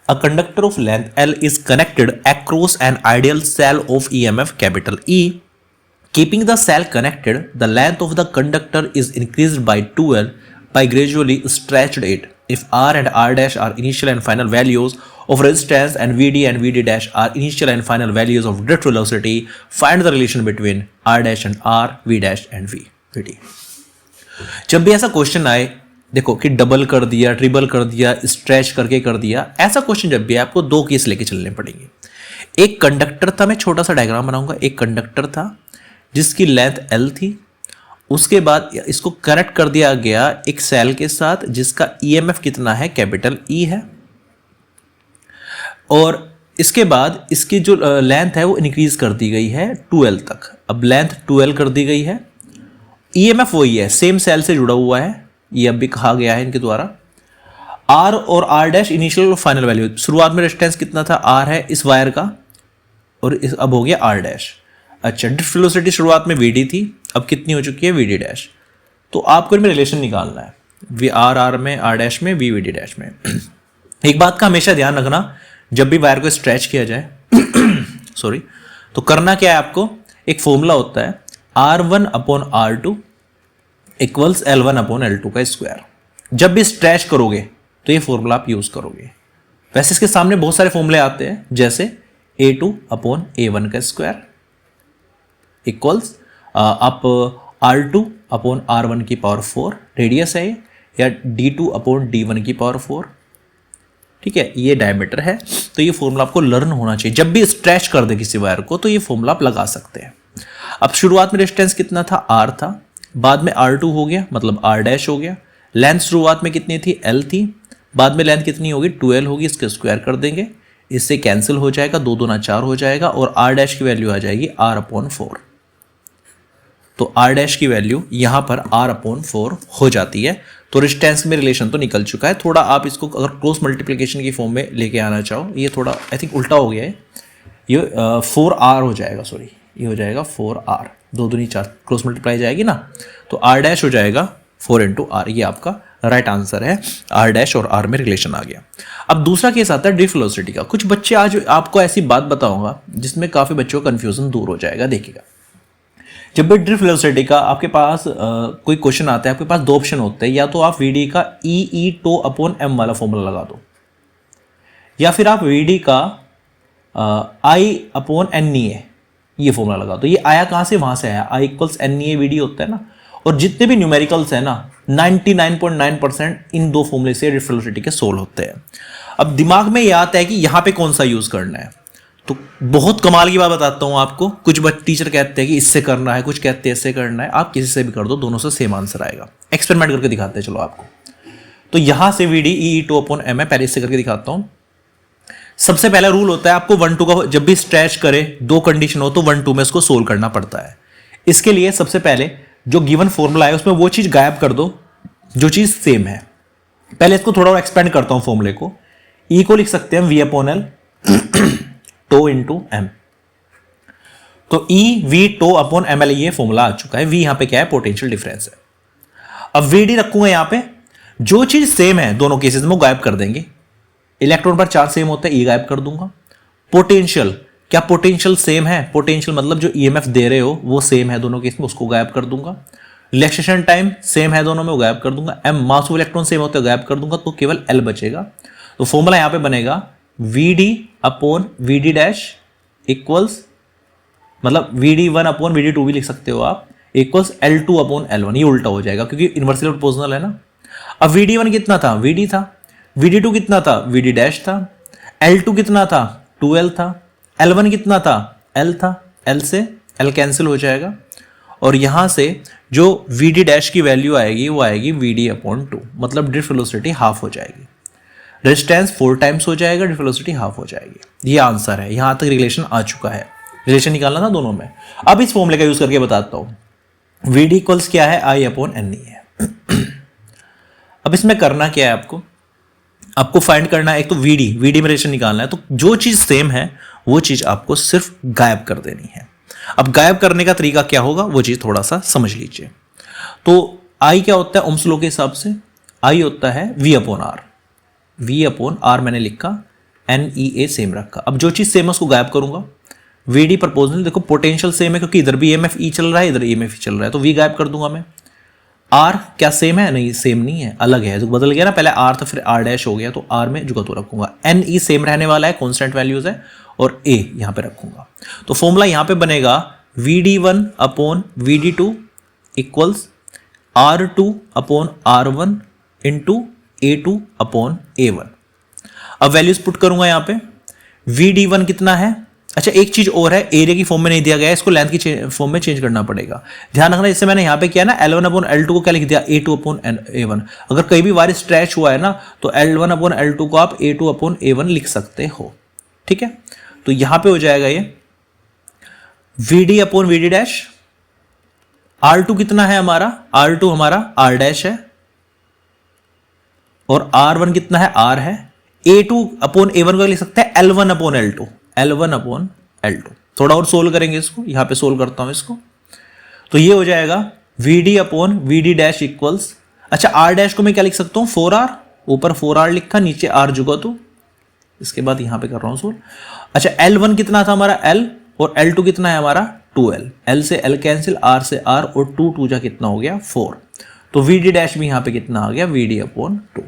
A conductor of length L is connected across an ideal cell of EMF capital E. Keeping the cell connected, the length of the conductor is increased by 2L by gradually stretched it. If R and R dash are initial and final values of resistance and VD dash are initial and final values of drift velocity, find the relation between R dash and R, V dash and VD. जब भी ऐसा question आए, देखो कि double कर दिया, triple कर दिया, स्ट्रेच करके कर दिया, ऐसा क्वेश्चन जब भी आपको दो केस लेके चलने पड़ेंगे। एक कंडक्टर था, मैं छोटा सा डायग्राम बनाऊंगा। एक कंडक्टर था जिसकी लेंथ L थी, उसके बाद इसको कनेक्ट कर दिया गया एक सेल के साथ जिसका EMF कितना है, कैपिटल E है, और इसके बाद इसकी जो लेंथ है वो इंक्रीज कर दी गई है 2L तक। अब लेंथ 2L कर दी गई है, EMF वही है, सेम सेल से जुड़ा हुआ है, ये अब भी कहा गया है इनके द्वारा। R और R डैश इनिशियल और फाइनल वैल्यू, शुरुआत में रेजिस्टेंस कितना था, R है इस वायर का, और अब हो गया R डैश। अच्छा, ड्रिफ्ट वेलोसिटी शुरुआत में VD थी, अब कितनी हो चुकी है, VD डैश। तो आपको इनमें रिलेशन निकालना है, R में, R डैश में, VD डैश में। एक बात का हमेशा ध्यान रखना, जब भी वायर को स्ट्रेच किया जाए सॉरी, तो करना क्या है आपको, एक फॉर्मूला होता है R1/R2 इक्वल्स L1/L2 का स्क्वायर। जब भी स्ट्रेच करोगे तो ये फॉर्मूला आप यूज करोगे। वैसे इसके सामने बहुत सारे फॉर्मूले आते हैं, जैसे A2/A1 का स्क्वायर इक्वल्स आप R2/R1 की पावर 4 रेडियस है, या D2/D1 की पावर 4, ठीक है, ये डायमीटर है। तो ये फॉर्मूला आपको लर्न होना चाहिए, जब भी स्ट्रेच कर दे किसी वायर को तो ये फॉर्मूला आप लगा सकते हैं। अब शुरुआत में रेजिस्टेंस कितना था, R था, बाद में R2 हो गया, मतलब R डैश हो गया। लेंथ शुरुआत में कितनी थी, L थी, बाद में लेंथ कितनी होगी, 2L होगी, इसके स्क्वायर कर देंगे, इससे कैंसिल हो जाएगा, 2 दूना 4 हो जाएगा, और R डैश की वैल्यू आ जाएगी R/4। तो R डैश की वैल्यू यहां पर R/4 हो जाती है। तो रेजिस्टेंस में रिलेशन तो निकल चुका है। थोड़ा आप इसको अगर क्रॉस मल्टीप्लिकेशन की फॉर्म में लेके आना चाहो, ये थोड़ा आई थिंक उल्टा हो गया है, ये 4R हो जाएगा, सॉरी, ये हो जाएगा 4R, 2 दूनी 4, क्रॉस मल्टीप्लाई जाएगी ना, तो R डैश हो जाएगा 4 × R। ये आपका राइट आंसर है, R डैश और R में रिलेशन आ गया। अब दूसरा केस आता है ड्रिफ्ट वेलोसिटी का। कुछ बच्चे, आज आपको ऐसी बात बताऊंगा जिसमें काफी बच्चों का कंफ्यूजन दूर हो जाएगा। देखिएगा, जब भी ड्रिफ्ट वेलोसिटी का आपके पास कोई क्वेश्चन आता है, आपके पास 2 ऑप्शन होते हैं, या तो आप VD का E/τ/m वाला फॉर्मूला लगा दो, या फिर आप VD का I/NEA ये फॉर्मूला लगा दो। ये आया कहां से, वहां से आया, I = NEA VD होता है ना। और जितने भी न्यूमेरिकल्स है ना, 99.9% इन 2 फॉर्मूले से ड्रिफ्ट वेलोसिटी के सोल्व होते हैं। अब दिमाग में ये आता है कि यहां पे कौन सा यूज करना है, तो बहुत कमाल की बात बताता हूं आपको। कुछ टीचर कहते हैं कि इससे करना है, कुछ कहते हैं इससे करना है। आप किसी से भी कर दो, दोनों से सेम आंसर आएगा। एक्सपेरिमेंट करके दिखाते हैं चलो आपको। तो यहां से VD E/τ/m है, पहले इससे करके दिखाता हूं। सबसे पहला रूल होता है, आपको 1-2 का जब भी स्ट्रेच करे, 2 कंडीशन हो तो 1-2 में इसको सोल्व करना पड़ता है। इसके लिए सबसे पहले जो गिवन फॉर्मूला है उसमें वो चीज गायब कर दो जो चीज सेम है। पहले इसको थोड़ा और एक्सपेंड करता हूं फॉर्मूले को। E को लिख सकते हैं V/L τ × m। तो E/V/τ/ml ये फॉर्मूला आ चुका है। V यहां पे क्या है, पोटेंशियल डिफरेंस है। अब VD रखूंगा यहां पे, जो चीज सेम है दोनों केसेस में वो गायब कर देंगे। इलेक्ट्रॉन पर चार्ज सेम होता है, E गायब कर दूंगा। पोटेंशियल, क्या पोटेंशियल सेम है, पोटेंशियल मतलब जो EMF दे रहे हो वो सेम है दोनों केस में, उसको गायब कर दूंगा। रिलैक्सेशन टाइम सेम है दोनों में, वो गायब कर दूंगा। M mass of electron same होता है, गायब कर दूंगा, तो केवल L बचेगा। तो फॉर्मूला यहां पे बनेगा VD/VD डैश इक्वल्स, मतलब VD1/VD2 भी लिख सकते हो आप, इक्वल्स L2/L1। ये उल्टा हो जाएगा क्योंकि इनवर्सली प्रोपोर्शनल है ना। अब VD1 कितना था, VD था। VD2 कितना था, VD डैश था। L2 कितना था, 2L था। L1 कितना था, L था। L से L कैंसिल हो जाएगा, और यहां से जो VD डैश की वैल्यू आएगी वो आएगी VD/2, मतलब ड्रिफ्ट वेलोसिटी हाफ हो जाएगी। रेजिस्टेंस 4 टाइम्स हो जाएगा, ड्रिफ्ट वेलोसिटी हाफ हो जाएगी। ये आंसर है, यहां तक रिलेशन आ चुका है। रिलेशन निकालना था दोनों में। अब इस फॉर्मूले का यूज करके बताता हूं। VD इक्वल्स क्या है, I/NE। अब इसमें करना क्या है, आपको फाइंड करना है, एक तो VD में रिलेशन निकालना है। तो जो चीज सेम है वो चीज आपको सिर्फ गायब कर देनी है। अब गायब करने का तरीका क्या होगा वो चीज थोड़ा सा समझ लीजिए। तो I क्या होता है ओम्स लॉ के हिसाब से, I होता है V/R। V/R मैंने लिखा, NEA सेम रखा। अब जो चीज़ सेम है उसको गायब करूंगा। VD प्रोपोर्शनल, देखो पोटेंशियल सेम है क्योंकि इधर भी EMF E चल रहा है, इधर EMF E चल रहा है, तो V गायब कर दूंगा मैं। R क्या सेम है? नहीं, सेम नहीं है, अलग है, तो बदल गया ना, पहले R था फिर R डैश हो गया, तो R में जुगा तो रखूंगा। NE सेम रहने वाला है, कॉन्स्टेंट वैल्यूज है, और A यहां पे रखूंगा। तो फॉर्मूला यहां पे बनेगा VD1 upon VD2 equals R2 upon R1 into A2 upon A1। अब वैल्यूज पुट करूंगा यहां पे। VD1 कितना है? अच्छा एक चीज और है, एरिया की फॉर्म में नहीं दिया गया है, इसको लेंथ की फॉर्म में चेंज करना पड़ेगा। ध्यान रखना, जैसे मैंने यहां पे किया ना L1 अपॉन L2 को क्या लिख दिया, A2 अपॉन A1। अगर कहीं भी वायर स्ट्रेच हुआ है ना तो L1 अपॉन L2 को आप A2 अपॉन A1 लिख सकते हो, ठीक है। तो यहां पे हो जाएगा ये VD upon VD dash. R2 कितना है हमारा? R2 हमारा R डैश है, और R1 कितना है? R है। A2 अपॉन A1 को लिख सकते हैं L1 upon L2, L1 upon L2। थोड़ा और सोल्व करेंगे इसको, यहां पे सोल्व करता हूं इसको, तो ये हो जाएगा VD upon VD dash equals, अच्छा R डैश को मैं क्या लिख सकता हूं? 4R, ऊपर 4R लिखा, नीचे R जुगा, तो इसके बाद यहां पे कर रहा हूं सोल्व। अच्छा L1 कितना था हमारा? L, और L2 कितना है हमारा? 2L। L से L कैंसिल, R से R, और 2 2 जा कितना हो गया? 4। तो VD डैश भी यहां पे कितना आ गया? VD upon 2।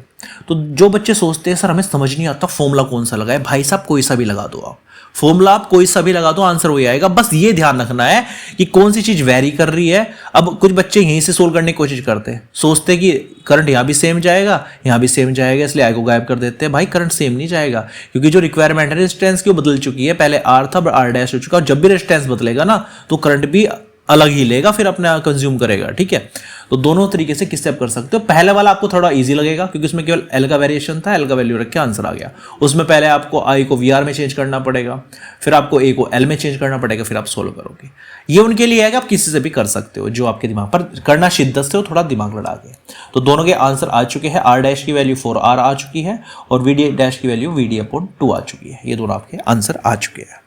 तो जो बच्चे सोचते हैं सर हमें समझ नहीं आता फॉर्मूला कौन सा लगाए, भाई साहब कोई सा भी लगा दो आप, फॉर्मूला आप कोई सा भी लगा दो, आंसर वही आएगा। बस ये ध्यान रखना है कि कौन सी चीज वेरी कर रही है। अब कुछ बच्चे यहीं से सोल्व करने की कोशिश करते हैं, सोचते हैं कि करंट यहां भी सेम जाएगा, यहां भी सेम जाएगा, इसलिए आई को गायब कर देते हैं। भाई करंट सेम नहीं जाएगा, क्योंकि जो रिक्वायरमेंट है रेजिस्टेंस की वो बदल चुकी है। पहले R था, अब R डैश हो चुका, जब भी रेजिस्टेंस बदलेगा ना तो करंट भी अलग ही लेगा, फिर अपना कंज्यूम करेगा, ठीक है। तो दोनों तरीके से किससे आप कर सकते हो। पहले वाला आपको थोड़ा इजी लगेगा क्योंकि उसमें केवल L का वेरिएशन था, L का वैल्यू रख के आंसर आ गया। उसमें पहले आपको I को VR में चेंज करना पड़ेगा, फिर आपको A को L में चेंज करना पड़ेगा, फिर आप सोल्व करोगे। ये उनके लिए है कि आप किसी से भी कर सकते हो, जो आपके दिमाग पर करना शिद्दत से हो, थोड़ा दिमाग लड़ा के। तो दोनों के आंसर आ चुके हैं। R डैश की वैल्यू 4R आ चुकी है, और VD डैश की वैल्यू VD अपॉन 2 आ चुकी है। ये दोनों आपके आंसर आ चुके हैं।